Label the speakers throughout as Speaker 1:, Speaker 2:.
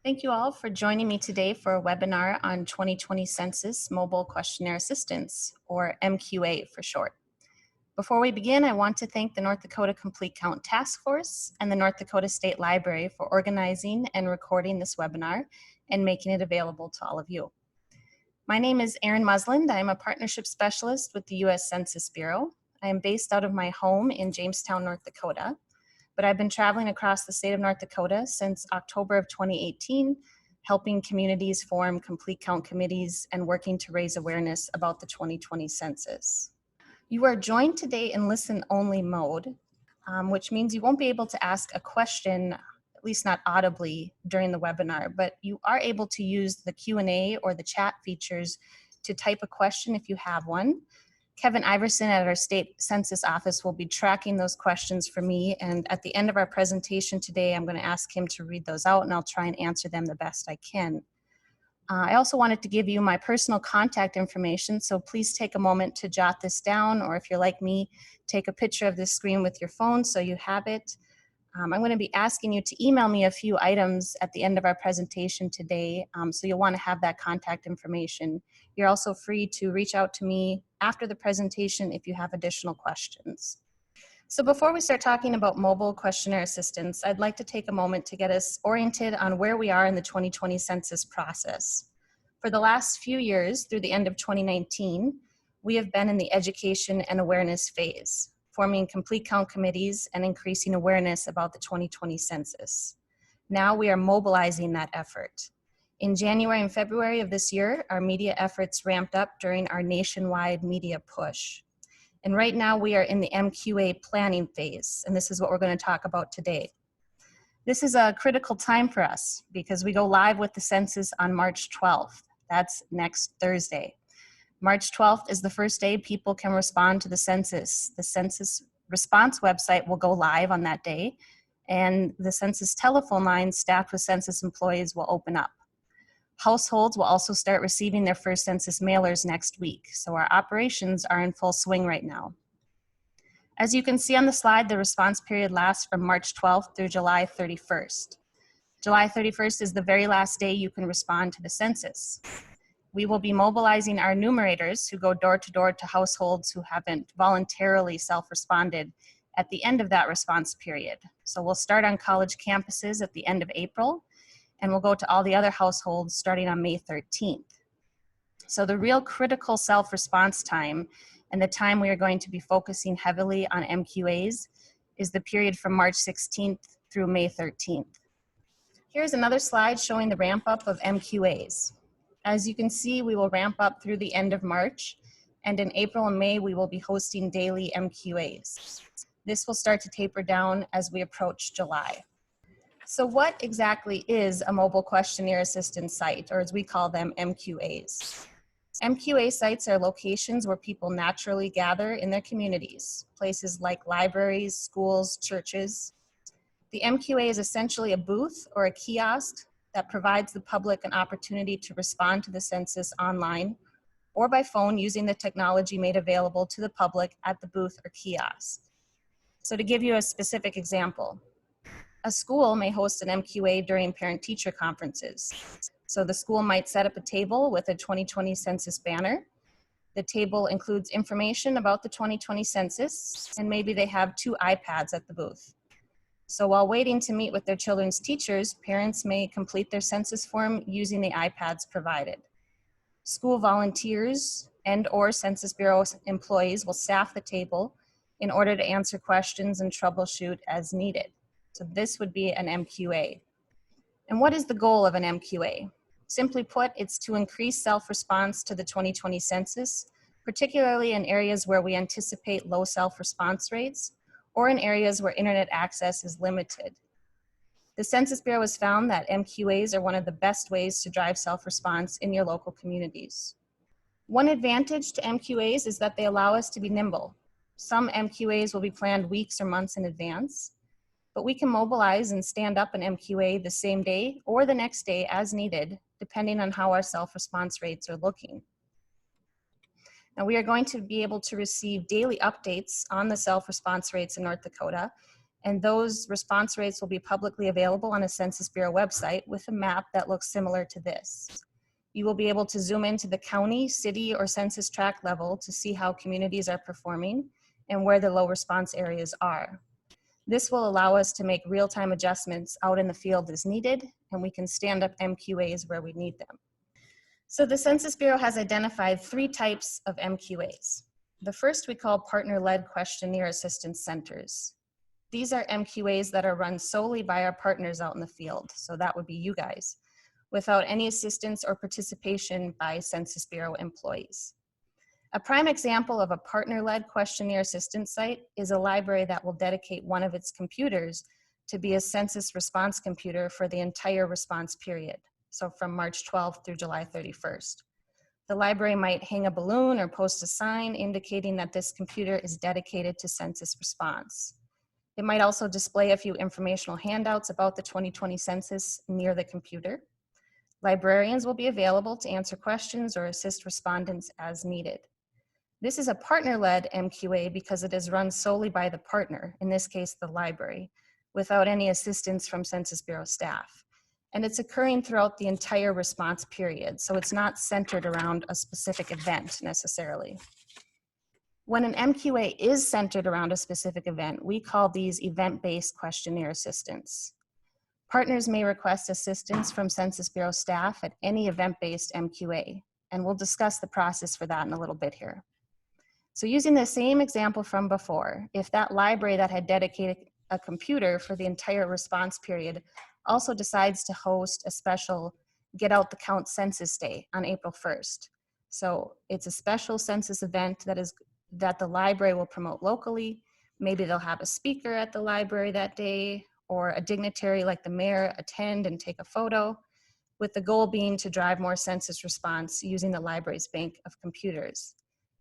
Speaker 1: Thank you all for joining me today for a webinar on 2020 Census Mobile Questionnaire Assistance, or MQA for short. Before we begin, I want to thank the North Dakota Complete Count Task Force and the North Dakota State Library for organizing and recording this webinar and making it available to all of you. My name is Erin Musland. I am a partnership specialist with the U.S. Census Bureau. I am based out of my home in Jamestown, North Dakota, but I've been traveling across the state of North Dakota since October of 2018, helping communities form complete count committees and working to raise awareness about the 2020 census. You are joined today in listen-only mode, which means you won't be able to ask a question, at least not audibly, during the webinar, but you are able to use the Q&A or the chat features to type a question if you have one. Kevin Iverson at our state census office will be tracking those questions for me, and at the end of our presentation today, I'm going to ask him to read those out and I'll try and answer them the best I can. I also wanted to give you my personal contact information, so please take a moment to jot this down, or if you're like me, take a picture of this screen with your phone so you have it. I'm going to be asking you to email me a few items at the end of our presentation today, so you'll want to have that contact information. You're also free to reach out to me after the presentation if you have additional questions. So before we start talking about mobile questionnaire assistance, I'd like to take a moment to get us oriented on where we are in the 2020 census process. For the last few years, through the end of 2019, we have been in the education and awareness phase, forming complete count committees and increasing awareness about the 2020 census. Now we are mobilizing that effort. In January and February of this year, our media efforts ramped up during our nationwide media push. And right now we are in the MQA planning phase, and this is what we're going to talk about today. This is a critical time for us because we go live with the census on March 12th. That's next Thursday. March 12th is the first day people can respond to the census. The census response website will go live on that day, and the census telephone lines staffed with census employees will open up. Households will also start receiving their first census mailers next week, so our operations are in full swing right now. As you can see on the slide, the response period lasts from March 12th through July 31st. July 31st is the very last day you can respond to the census. We will be mobilizing our enumerators who go door to door to households who haven't voluntarily self-responded at the end of that response period. So we'll start on college campuses at the end of April, and we'll go to all the other households starting on May 13th. So the real critical self-response time and the time we are going to be focusing heavily on MQAs is the period from March 16th through May 13th. Here's another slide showing the ramp up of MQAs. As you can see, we will ramp up through the end of March, and in April and May we will be hosting daily MQAs. This will start to taper down as we approach July. So what exactly is a mobile questionnaire assistance site, or as we call them, MQAs? MQA sites are locations where people naturally gather in their communities, places like libraries, schools, churches. The MQA is essentially a booth or a kiosk that provides the public an opportunity to respond to the census online or by phone using the technology made available to the public at the booth or kiosk. So to give you a specific example, a school may host an MQA during parent-teacher conferences. So the school might set up a table with a 2020 census banner. The table includes information about the 2020 census, and maybe they have 2 iPads at the booth. So while waiting to meet with their children's teachers, parents may complete their census form using the iPads provided. School volunteers and/or Census Bureau employees will staff the table in order to answer questions and troubleshoot as needed. So this would be an MQA. And what is the goal of an MQA? Simply put, it's to increase self-response to the 2020 census, particularly in areas where we anticipate low self-response rates or in areas where internet access is limited. The Census Bureau has found that MQAs are one of the best ways to drive self-response in your local communities. One advantage to MQAs is that they allow us to be nimble. Some MQAs will be planned weeks or months in advance, but we can mobilize and stand up an MQA the same day or the next day as needed, depending on how our self-response rates are looking. Now we are going to be able to receive daily updates on the self-response rates in North Dakota, And those response rates will be publicly available on a Census Bureau website with a map that looks similar to this. You will be able to zoom into the county, city, or census tract level to see how communities are performing and where the low response areas are. This will allow us to make real-time adjustments out in the field as needed, and we can stand up MQAs where we need them. So the Census Bureau has identified 3 types of MQAs. The first we call partner-led questionnaire assistance centers. These are MQAs that are run solely by our partners out in the field, so that would be you guys, without any assistance or participation by Census Bureau employees. A prime example of a partner-led questionnaire assistance site is a library that will dedicate one of its computers to be a census response computer for the entire response period, so from March 12th through July 31st. The library might hang a balloon or post a sign indicating that this computer is dedicated to census response. It might also display a few informational handouts about the 2020 census near the computer. Librarians will be available to answer questions or assist respondents as needed. This is a partner-led MQA because it is run solely by the partner, in this case the library, without any assistance from Census Bureau staff. And it's occurring throughout the entire response period, so it's not centered around a specific event necessarily. When an MQA is centered around a specific event, we call these event-based questionnaire assistance. Partners may request assistance from Census Bureau staff at any event-based MQA, and we'll discuss the process for that in a little bit here. So using the same example from before, if that library that had dedicated a computer for the entire response period also decides to host a special Get Out the Count Census Day on April 1st. So it's a special census event that the library will promote locally. Maybe they'll have a speaker at the library that day, or a dignitary like the mayor attend and take a photo, with the goal being to drive more census response using the library's bank of computers.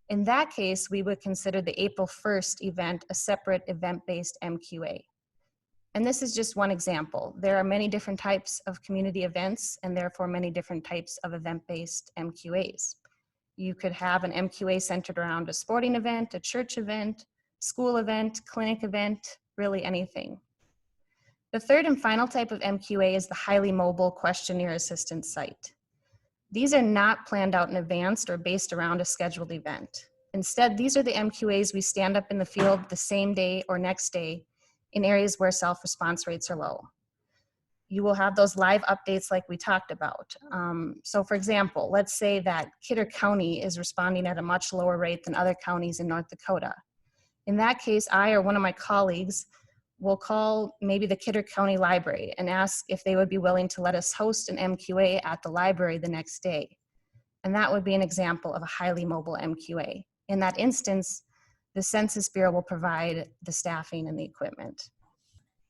Speaker 1: In that case, we would consider the April 1st event a separate event-based MQA. And this is just one example. There are many different types of community events and therefore many different types of event-based MQAs. You could have an MQA centered around a sporting event, a church event, school event, clinic event, really anything. The third and final type of MQA is the highly mobile questionnaire assistance site. These are not planned out in advance or based around a scheduled event. Instead, these are the MQAs we stand up in the field the same day or next day in areas where self-response rates are low. You will have those live updates like we talked about. So for example, let's say that Kidder County is responding at a much lower rate than other counties in North Dakota. In that case, I or one of my colleagues will call maybe the Kidder County Library and ask if they would be willing to let us host an MQA at the library the next day. And that would be an example of a highly mobile MQA. In that instance, the Census Bureau will provide the staffing and the equipment.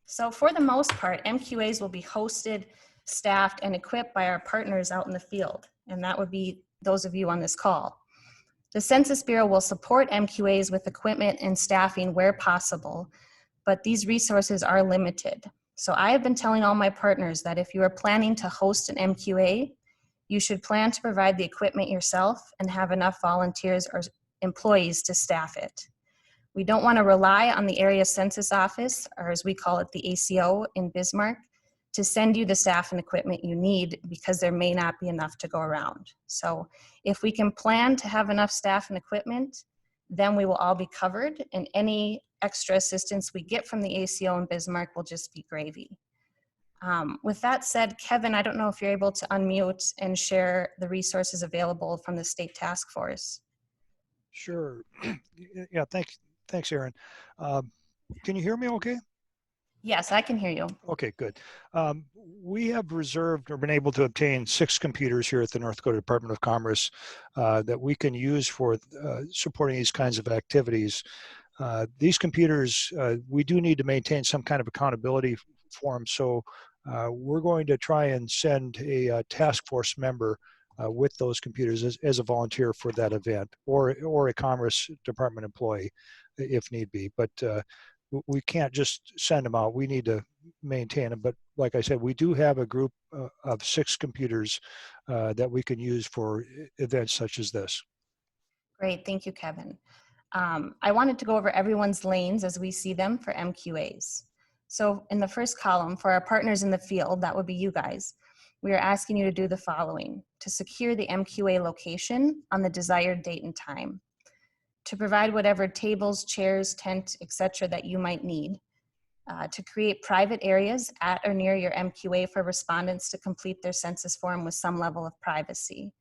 Speaker 1: So for the most part, MQAs will be hosted, staffed, and equipped by our partners out in the field. And that would be those of you on this call. The Census Bureau will support MQAs with equipment and staffing where possible, but these resources are limited. So I have been telling all my partners that if you are planning to host an MQA, you should plan to provide the equipment yourself and have enough volunteers or employees to staff it. We don't want to rely on the area census office, or as we call it, the ACO in Bismarck, to send you the staff and equipment you need because there may not be enough to go around. So if we can plan to have enough staff and equipment, then we will all be covered, and any extra assistance we get from the ACO in Bismarck will just be gravy. With that said, Kevin, I don't know if you're able to unmute and share the resources available from the state task force.
Speaker 2: Sure. Yeah, thanks, Erin. Can you hear me okay?
Speaker 1: Yes, I can hear you.
Speaker 2: Okay, good. We have reserved or been able to obtain 6 computers here at the North Dakota Department of Commerce that we can use for supporting these kinds of activities. These computers, we do need to maintain some kind of accountability for them, so we're going to try and send a task force member with those computers as a volunteer for that event, or a Commerce Department employee if need be. But we can't just send them out. We need to maintain them. But like I said, we do have a group of 6 computers that we can use for events such as this.
Speaker 1: Great, thank you, Kevin. I wanted to go over everyone's lanes as we see them for MQAs. So in the first column, for our partners in the field, that would be you guys, we are asking you to do the following: to secure the MQA location on the desired date and time, to provide whatever tables, chairs, tent, etc. that you might need, to create private areas at or near your MQA for respondents to complete their census form with some level of privacy,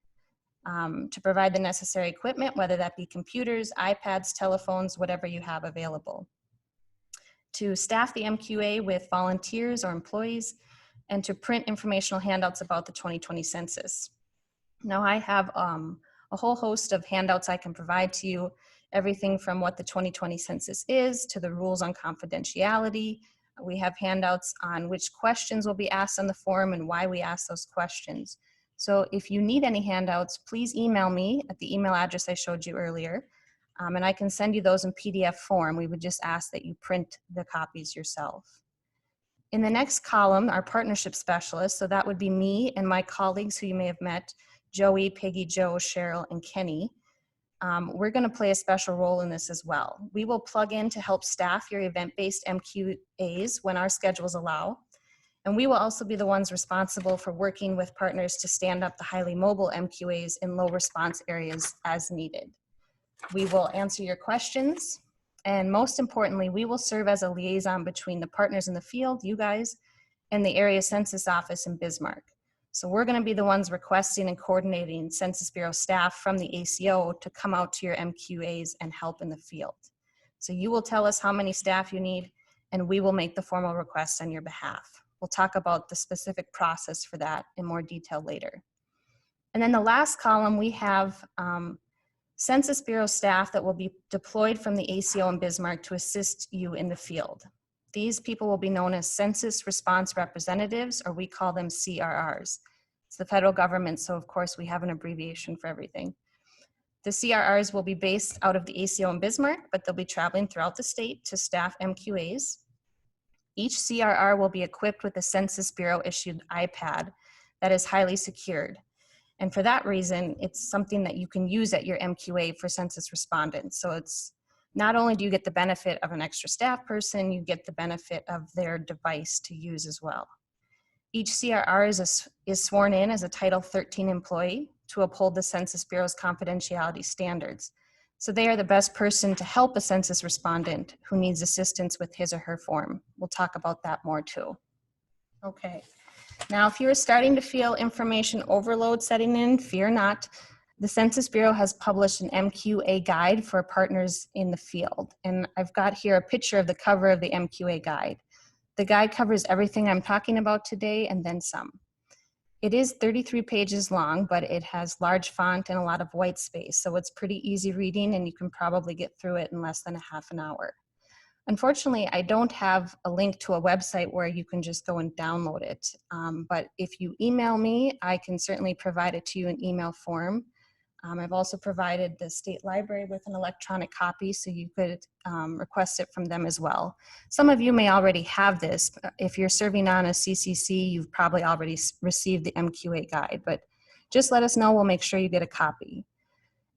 Speaker 1: to provide the necessary equipment, whether that be computers, iPads, telephones, whatever you have available, to staff the MQA with volunteers or employees, and to print informational handouts about the 2020 census. Now I have a whole host of handouts I can provide to you, everything from what the 2020 census is to the rules on confidentiality. We have handouts on which questions will be asked on the form and why we ask those questions. So if you need any handouts, please email me at the email address I showed you earlier, and I can send you those in PDF form. We would just ask that you print the copies yourself. In the next column, our partnership specialists, so that would be me and my colleagues who you may have met, Joey, Peggy, Joe, Cheryl, and Kenny. We're going to play a special role in this as well. We will plug in to help staff your event-based MQAs when our schedules allow. And we will also be the ones responsible for working with partners to stand up the highly mobile MQAs in low response areas as needed. We will answer your questions. And most importantly, we will serve as a liaison between the partners in the field, you guys, and the area census office in Bismarck. So we're going to be the ones requesting and coordinating Census Bureau staff from the ACO to come out to your MQAs and help in the field. So you will tell us how many staff you need, and we will make the formal request on your behalf. We'll talk about the specific process for that in more detail later. And then the last column, we have Census Bureau staff that will be deployed from the ACO in Bismarck to assist you in the field. These people will be known as Census Response Representatives, or we call them CRRs. It's the federal government, so of course we have an abbreviation for everything. The CRRs will be based out of the ACO in Bismarck, but they'll be traveling throughout the state to staff MQAs. Each CRR will be equipped with a Census Bureau issued iPad that is highly secured. And for that reason, it's something that you can use at your MQA for census respondents. So it's not only do you get the benefit of an extra staff person, you get the benefit of their device to use as well. Each CRR is sworn in as a Title 13 employee to uphold the Census Bureau's confidentiality standards. So they are the best person to help a census respondent who needs assistance with his or her form. We'll talk about that more too. Okay. Now, if you're starting to feel information overload setting in, fear not. The Census Bureau has published an MQA guide for partners in the field. And I've got here a picture of the cover of the MQA guide. The guide covers everything I'm talking about today and then some. It is 33 pages long, but it has large font and a lot of white space. So it's pretty easy reading, and you can probably get through it in less than a half an hour. Unfortunately, I don't have a link to a website where you can just go and download it. But if you email me, I can certainly provide it to you in email form. I've also provided the state library with an electronic copy, so you could request it from them as well. Some of you may already have this. If you're serving on a CCC, you've probably already received the MQA guide, but just let us know. We'll make sure you get a copy.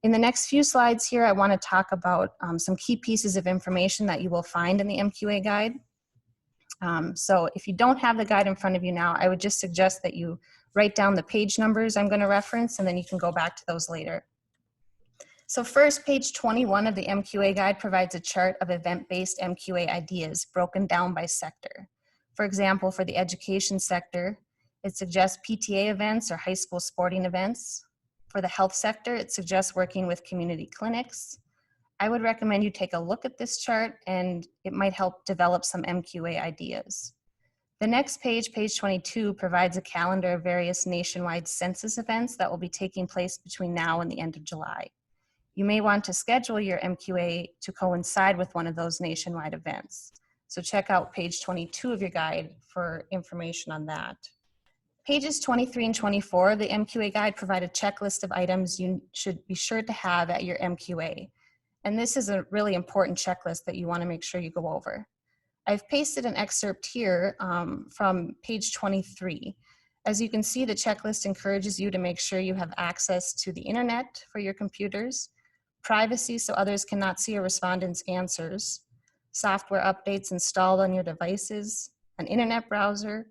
Speaker 1: In the next few slides here, I want to talk about some key pieces of information that you will find in the MQA guide. So if you don't have the guide in front of you now, I would just suggest that you write down the page numbers I'm going to reference, and then you can go back to those later. So first, page 21 of the MQA guide provides a chart of event-based MQA ideas broken down by sector. For example, for the education sector, it suggests PTA events or high school sporting events. For the health sector, it suggests working with community clinics. I would recommend you take a look at this chart, and it might help develop some MQA ideas. The next page, page 22, provides a calendar of various nationwide census events that will be taking place between now and the end of July. You may want to schedule your MQA to coincide with one of those nationwide events. So check out page 22 of your guide for information on that. Pages 23 and 24 of the MQA guide provide a checklist of items you should be sure to have at your MQA. And this is a really important checklist that you want to make sure you go over. I've pasted an excerpt here from page 23. As you can see, the checklist encourages you to make sure you have access to the internet for your computers, privacy so others cannot see a respondent's answers, software updates installed on your devices, an internet browser,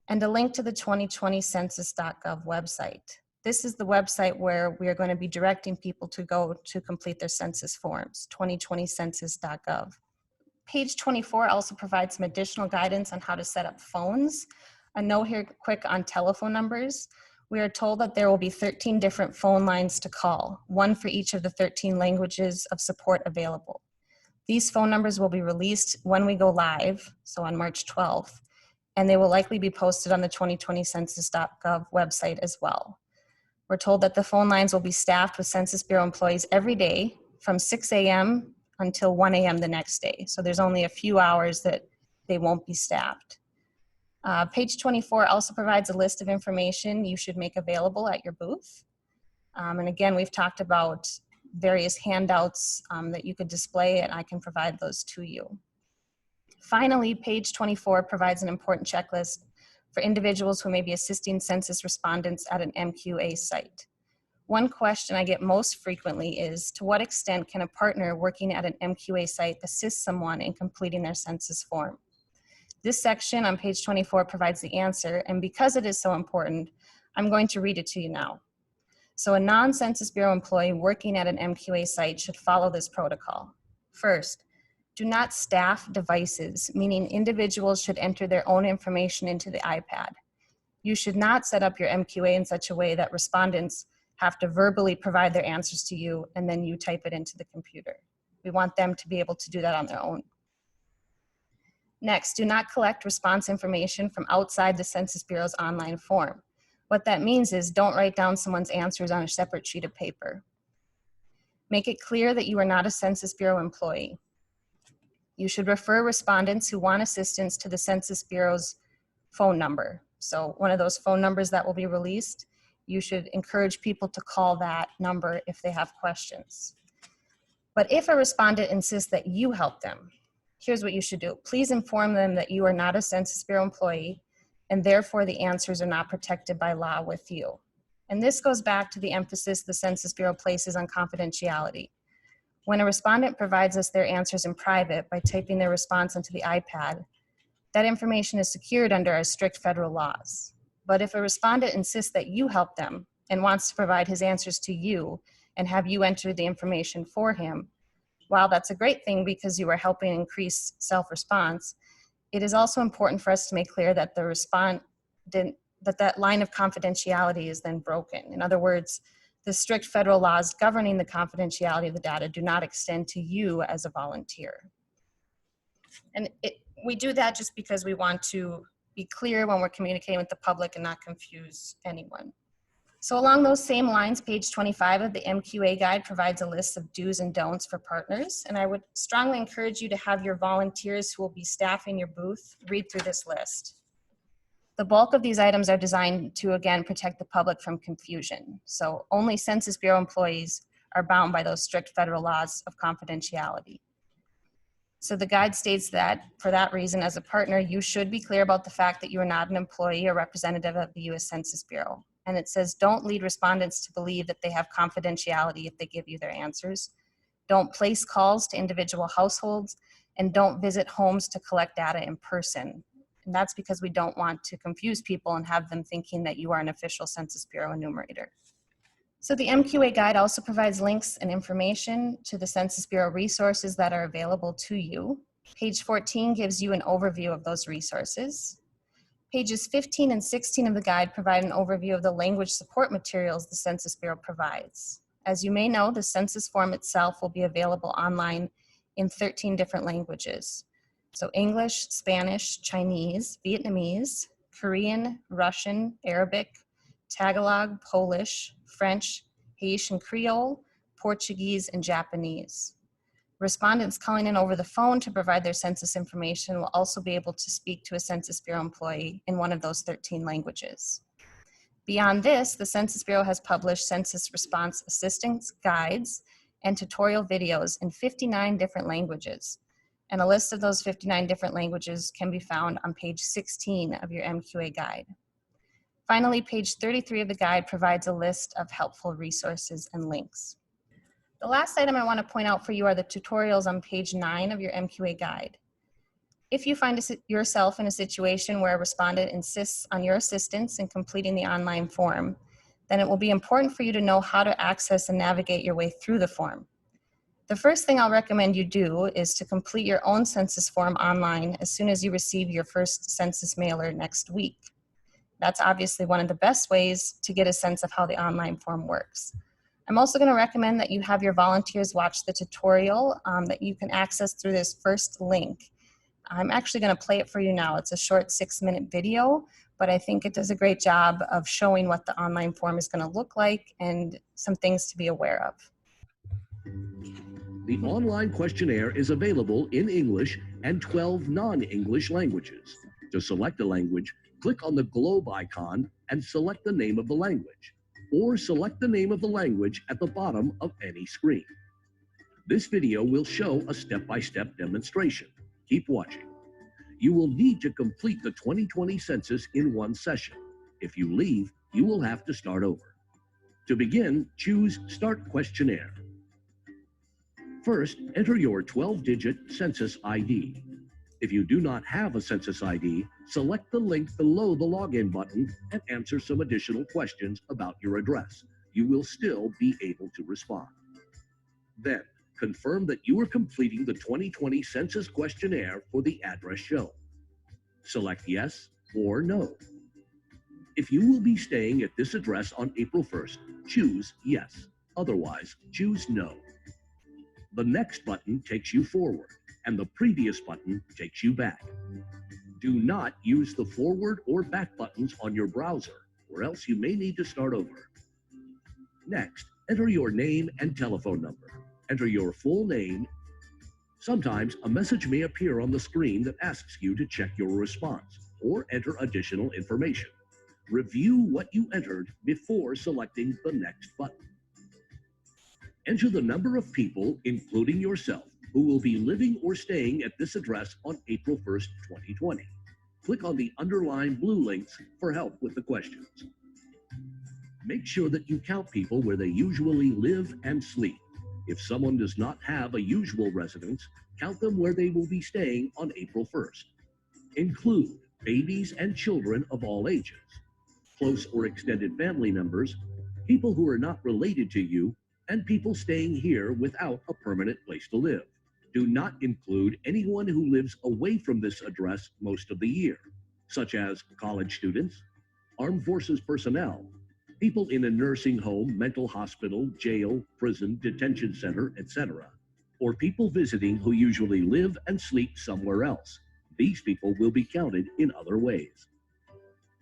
Speaker 1: and a link to the 2020 census.gov website. This is the website where we are going to be directing people to go to complete their census forms, 2020census.gov. Page 24 also provides some additional guidance on how to set up phones. A note here quick on telephone numbers. We are told that there will be 13 different phone lines to call, one for each of the 13 languages of support available. These phone numbers will be released when we go live, so on March 12th, and they will likely be posted on the 2020census.gov website as well. We're told that the phone lines will be staffed with Census Bureau employees every day from 6 a.m. until 1 a.m. the next day. So there's only a few hours that they won't be staffed. Page 24 also provides a list of information you should make available at your booth. And again, we've talked about various handouts that you could display, and I can provide those to you. Finally, page 24 provides an important checklist for individuals who may be assisting census respondents at an MQA site. One question I get most frequently is, to what extent can a partner working at an MQA site assist someone in completing their census form? This section on page 24 provides the answer, and because it is so important, I'm going to read it to you now. So a non-Census Bureau employee working at an MQA site should follow this protocol. First, do not staff devices, meaning individuals should enter their own information into the iPad. You should not set up your MQA in such a way that respondents have to verbally provide their answers to you and then you type it into the computer. We want them to be able to do that on their own. Next, do not collect response information from outside the Census Bureau's online form. What that means is don't write down someone's answers on a separate sheet of paper. Make it clear that you are not a Census Bureau employee. You should refer respondents who want assistance to the Census Bureau's phone number. So one of those phone numbers that will be released, you should encourage people to call that number if they have questions. But if a respondent insists that you help them, here's what you should do. Please inform them that you are not a Census Bureau employee and therefore the answers are not protected by law with you. And this goes back to the emphasis the Census Bureau places on confidentiality. When a respondent provides us their answers in private by typing their response into the iPad, that information is secured under our strict federal laws. But if a respondent insists that you help them and wants to provide his answers to you and have you enter the information for him, while that's a great thing because you are helping increase self-response, it is also important for us to make clear that the respondent, that line of confidentiality is then broken. In other words, the strict federal laws governing the confidentiality of the data do not extend to you as a volunteer. And we do that just because we want to be clear when we're communicating with the public and not confuse anyone. So along those same lines, page 25 of the MQA guide provides a list of do's and don'ts for partners. And I would strongly encourage you to have your volunteers who will be staffing your booth read through this list. The bulk of these items are designed to, again, protect the public from confusion. So only Census Bureau employees are bound by those strict federal laws of confidentiality. So the guide states that, for that reason, as a partner, you should be clear about the fact that you are not an employee or representative of the U.S. Census Bureau. And it says, don't lead respondents to believe that they have confidentiality if they give you their answers. Don't place calls to individual households, and don't visit homes to collect data in person. And that's because we don't want to confuse people and have them thinking that you are an official Census Bureau enumerator. So the MQA guide also provides links and information to the Census Bureau resources that are available to you. Page 14 gives you an overview of those resources. Pages 15 and 16 of the guide provide an overview of the language support materials the Census Bureau provides. As you may know, the census form itself will be available online in 13 different languages. So English, Spanish, Chinese, Vietnamese, Korean, Russian, Arabic, Tagalog, Polish, French, Haitian Creole, Portuguese, and Japanese. Respondents calling in over the phone to provide their census information will also be able to speak to a Census Bureau employee in one of those 13 languages. Beyond this, the Census Bureau has published census response assistance guides and tutorial videos in 59 different languages. And a list of those 59 different languages can be found on page 16 of your MQA guide. Finally, page 33 of the guide provides a list of helpful resources and links. The last item I want to point out for you are the tutorials on page 9 of your MQA guide. If you find yourself in a situation where a respondent insists on your assistance in completing the online form, then it will be important for you to know how to access and navigate your way through the form. The first thing I'll recommend you do is to complete your own census form online as soon as you receive your first census mailer next week. That's obviously one of the best ways to get a sense of how the online form works. I'm also going to recommend that you have your volunteers watch the tutorial that you can access through this first link. I'm actually going to play it for you now. It's a short 6-minute video, but I think it does a great job of showing what the online form is going to look like and some things to be aware of.
Speaker 3: The online questionnaire is available in English and 12 non-English languages. To select a language, click on the globe icon and select the name of the language, or select the name of the language at the bottom of any screen. This video will show a step-by-step demonstration. Keep watching. You will need to complete the 2020 census in one session. If you leave, you will have to start over. To begin, choose Start Questionnaire. First, enter your 12-digit census ID. If you do not have a census ID, select the link below the login button and answer some additional questions about your address. You will still be able to respond. Then, confirm that you are completing the 2020 census questionnaire for the address shown. Select yes or no. If you will be staying at this address on April 1st, choose yes. Otherwise, choose no. The next button takes you forward, and the previous button takes you back. Do not use the forward or back buttons on your browser, or else you may need to start over. Next, enter your name and telephone number. Enter your full name. Sometimes a message may appear on the screen that asks you to check your response or enter additional information. Review what you entered before selecting the next button. Enter the number of people, including yourself, who will be living or staying at this address on April 1st, 2020. Click on the underlined blue links for help with the questions. Make sure that you count people where they usually live and sleep. If someone does not have a usual residence, count them where they will be staying on April 1st. Include babies and children of all ages, close or extended family members, people who are not related to you, and people staying here without a permanent place to live. Do not include anyone who lives away from this address most of the year, such as college students, armed forces personnel, people in a nursing home, mental hospital, jail, prison, detention center, etc., or people visiting who usually live and sleep somewhere else. These people will be counted in other ways.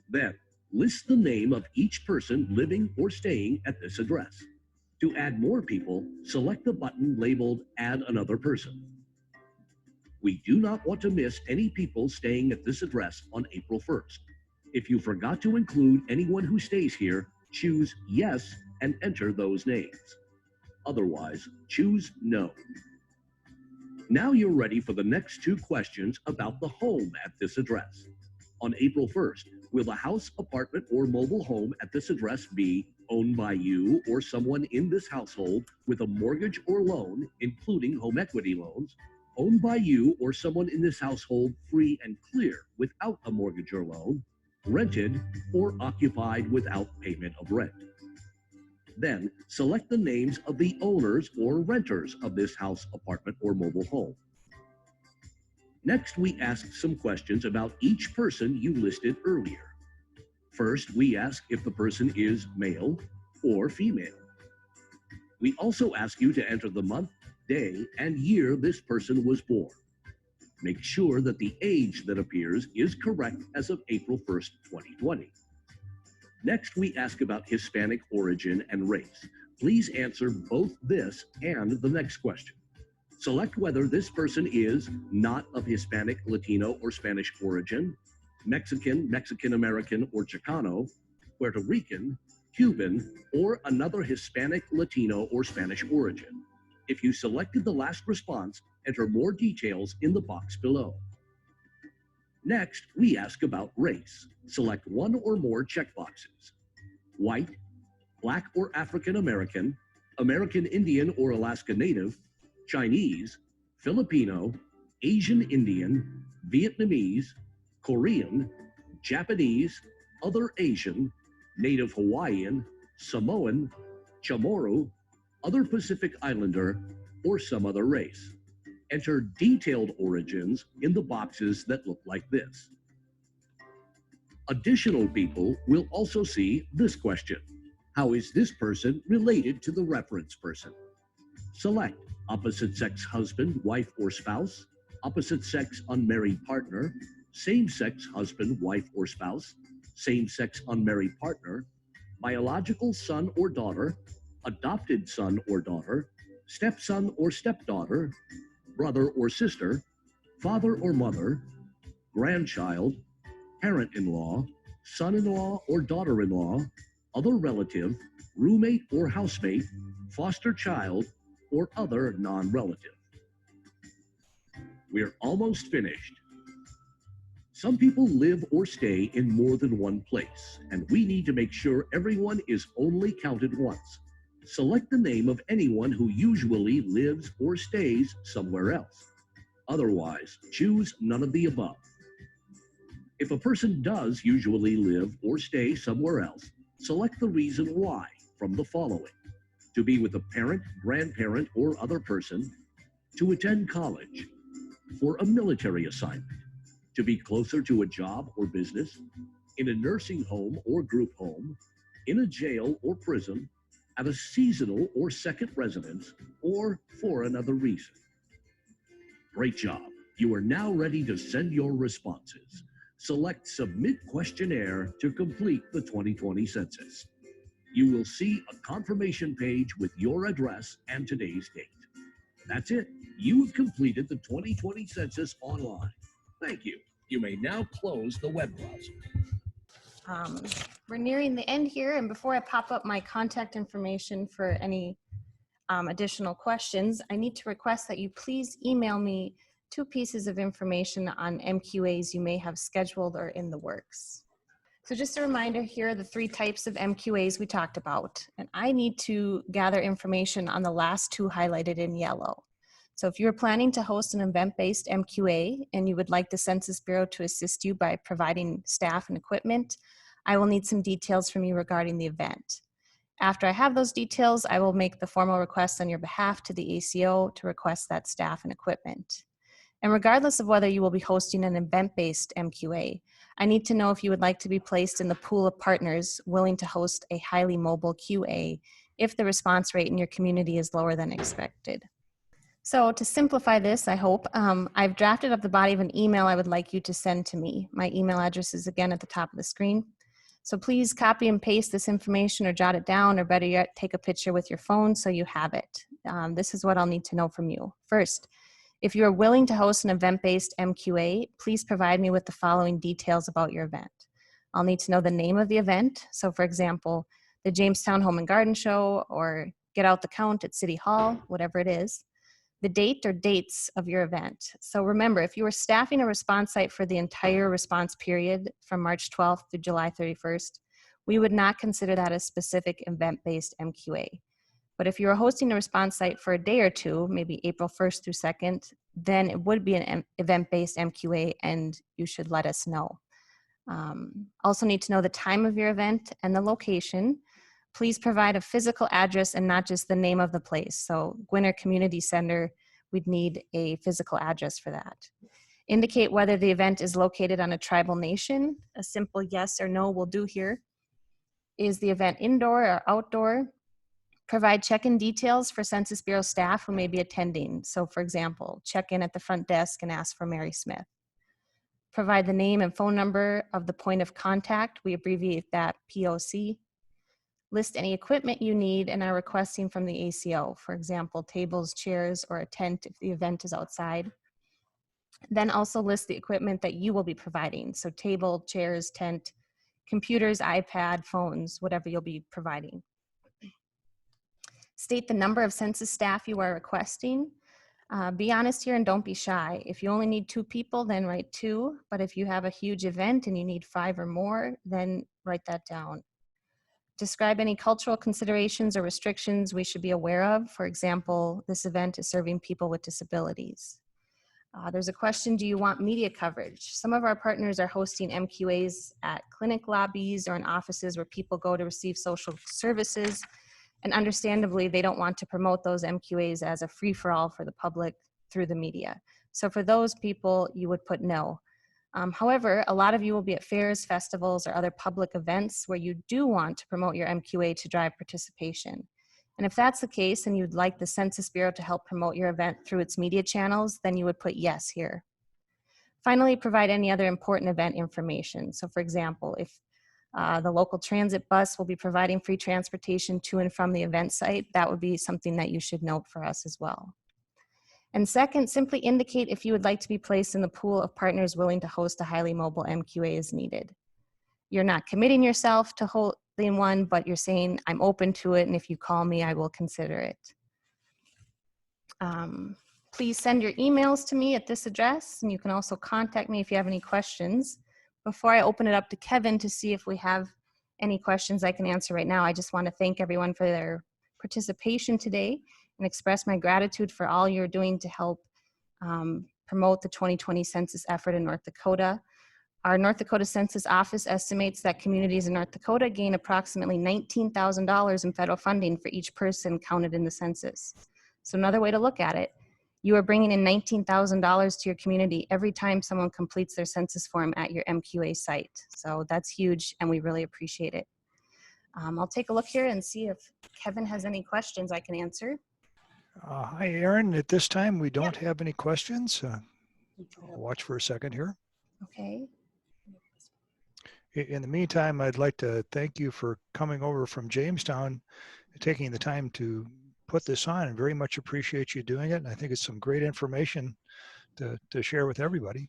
Speaker 3: Then, list the name of each person living or staying at this address. To add more people, select the button labeled Add Another Person. We do not want to miss any people staying at this address on April 1st. If you forgot to include anyone who stays here, choose Yes and enter those names. Otherwise, choose No. Now you're ready for the next two questions about the home at this address. On April 1st, will the house, apartment, or mobile home at this address be owned by you or someone in this household with a mortgage or loan, including home equity loans, owned by you or someone in this household free and clear without a mortgage or loan, rented, or occupied without payment of rent? Then select the names of the owners or renters of this house, apartment, or mobile home. Next, we ask some questions about each person you listed earlier. First, we ask if the person is male or female. We also ask you to enter the month, day, and year this person was born. Make sure that the age that appears is correct as of April 1st, 2020. Next, we ask about Hispanic origin and race. Please answer both this and the next question. Select whether this person is not of Hispanic, Latino, or Spanish origin, Mexican, Mexican-American, or Chicano, Puerto Rican, Cuban, or another Hispanic, Latino, or Spanish origin. If you selected the last response, enter more details in the box below. Next, we ask about race. Select one or more checkboxes: white, Black or African American, American Indian or Alaska Native, Chinese, Filipino, Asian Indian, Vietnamese, Korean, Japanese, other Asian, Native Hawaiian, Samoan, Chamorro, other Pacific Islander, or some other race. Enter detailed origins in the boxes that look like this. Additional people will also see this question. How is this person related to the reference person? Select opposite sex husband, wife, or spouse, opposite sex unmarried partner, same sex husband, wife, or spouse, same sex unmarried partner, biological son or daughter, adopted son or daughter, stepson or stepdaughter, brother or sister, father or mother, grandchild, parent-in-law, son-in-law or daughter-in-law, other relative, roommate or housemate, foster child, or other non-relative. We're almost finished. Some people live or stay in more than one place, and we need to make sure everyone is only counted once. Select the name of anyone who usually lives or stays somewhere else. Otherwise, choose none of the above. If a person does usually live or stay somewhere else, select the reason why from the following: to be with a parent, grandparent, or other person, to attend college, for a military assignment, to be closer to a job or business, in a nursing home or group home, in a jail or prison, at a seasonal or second residence, or for another reason. Great job. You are now ready to send your responses. Select Submit Questionnaire to complete the 2020 census. You will see a confirmation page with your address and today's date. That's it. You have completed the 2020 census online. Thank you. You may now close the web browser.
Speaker 1: We're nearing the end here, and before I pop up my contact information for any additional questions, I need to request that you please email me 2 pieces of information on MQAs you may have scheduled or in the works. So just a reminder, here are the 3 types of MQAs we talked about, and I need to gather information on the last 2 highlighted in yellow. So if you're planning to host an event-based MQA and you would like the Census Bureau to assist you by providing staff and equipment, I will need some details from you regarding the event. After I have those details, I will make the formal request on your behalf to the ACO to request that staff and equipment. And regardless of whether you will be hosting an event-based MQA, I need to know if you would like to be placed in the pool of partners willing to host a highly mobile QA if the response rate in your community is lower than expected. So to simplify this, I hope, I've drafted up the body of an email I would like you to send to me. My email address is again at the top of the screen. So please copy and paste this information or jot it down, or better yet, take a picture with your phone so you have it. This is what I'll need to know from you. First, if you are willing to host an event-based MQA, please provide me with the following details about your event. I'll need to know the name of the event. So for example, the Jamestown Home and Garden Show, or Get Out the Count at City Hall, whatever it is. The date or dates of your event. So remember, if you are staffing a response site for the entire response period from March 12th through July 31st, we would not consider that a specific event-based MQA. But if you are hosting a response site for a day or two, maybe April 1st through 2nd, then it would be an event-based MQA, and you should let us know. Also need to know the time of your event and the location. Please provide a physical address and not just the name of the place. So Gwinner Community Center, we'd need a physical address for that. Indicate whether the event is located on a tribal nation. A simple yes or no will do here. Is the event indoor or outdoor? Provide check-in details for Census Bureau staff who may be attending. So for example, check in at the front desk and ask for Mary Smith. Provide the name and phone number of the point of contact. We abbreviate that POC. List any equipment you need and are requesting from the ACO. For example, tables, chairs, or a tent if the event is outside. Then also list the equipment that you will be providing. So table, chairs, tent, computers, iPad, phones, whatever you'll be providing. State the number of census staff you are requesting. Be honest here and don't be shy. If you only need 2 people, then write 2. But if you have a huge event and you need 5 or more, then write that down. Describe any cultural considerations or restrictions we should be aware of. For example, this event is serving people with disabilities. There's a question, do you want media coverage? Some of our partners are hosting MQAs at clinic lobbies or in offices where people go to receive social services. And understandably, they don't want to promote those MQAs as a free-for-all for the public through the media. So for those people, you would put no. However, a lot of you will be at fairs, festivals, or other public events where you do want to promote your MQA to drive participation. And if that's the case and you'd like the Census Bureau to help promote your event through its media channels, then you would put yes here. Finally, provide any other important event information. So for example, if the local transit bus will be providing free transportation to and from the event site, that would be something that you should note for us as well. And second, simply indicate if you would like to be placed in the pool of partners willing to host a highly mobile MQA as needed. You're not committing yourself to holding one, but you're saying, I'm open to it, and if you call me, I will consider it. Please send your emails to me at this address, and you can also contact me if you have any questions. Before I open it up to Kevin to see if we have any questions I can answer right now, I just want to thank everyone for their participation today and express my gratitude for all you're doing to help promote the 2020 census effort in North Dakota. Our North Dakota Census Office estimates that communities in North Dakota gain approximately $19,000 in federal funding for each person counted in the census. So another way to look at it, you are bringing in $19,000 to your community every time someone completes their census form at your MQA site. So that's huge, and we really appreciate it. I'll take a look here and see if Kevin has any questions I can answer.
Speaker 2: Hi, Erin. At this time, we don't have any questions. I'll watch for a second here.
Speaker 1: Okay.
Speaker 2: In the meantime, I'd like to thank you for coming over from Jamestown, taking the time to put this on, and very much appreciate you doing it. And I think it's some great information to share with everybody.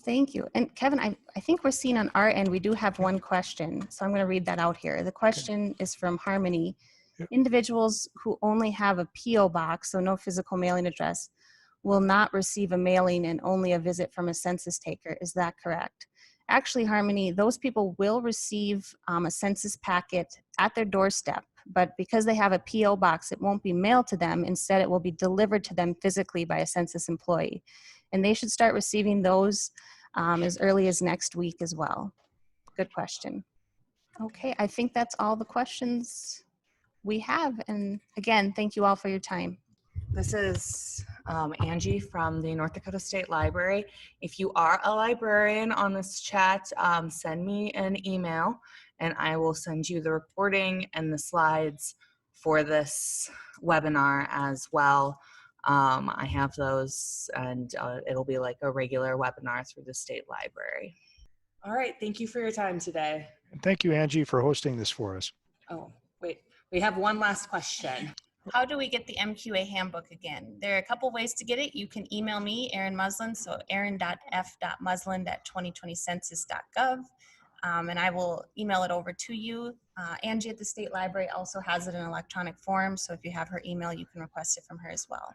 Speaker 1: Thank you. And Kevin, I think we're seeing on our end, we do have one question. So I'm going to read that out here. The question is from Harmony.
Speaker 2: Yep.
Speaker 1: Individuals who only have a P.O. box, so no physical mailing address, will not receive a mailing and only a visit from a census taker. Is that correct? Actually, Harmony, those people will receive a census packet at their doorstep, but because they have a P.O. box, it won't be mailed to them. Instead, it will be delivered to them physically by a census employee. And they should start receiving those as early as next week as well. Good question. Okay, I think that's all the questions we have. And again, thank you all for your time.
Speaker 4: This is Angie from the North Dakota State Library. If you are a librarian on this chat, send me an email and I will send you the recording and the slides for this webinar as well. I have those, and it'll be like a regular webinar through the state library. All right, thank you for your time today.
Speaker 2: And thank you, Angie, for hosting this for us.
Speaker 4: Oh, wait, we have one last question.
Speaker 1: How do we get the MQA handbook again? There are a couple ways to get it. You can email me, Erin Musland, so erin.f.musland@2020census.gov, and I will email it over to you. Angie at the State Library also has it in electronic form, so if you have her email, you can request it from her as well.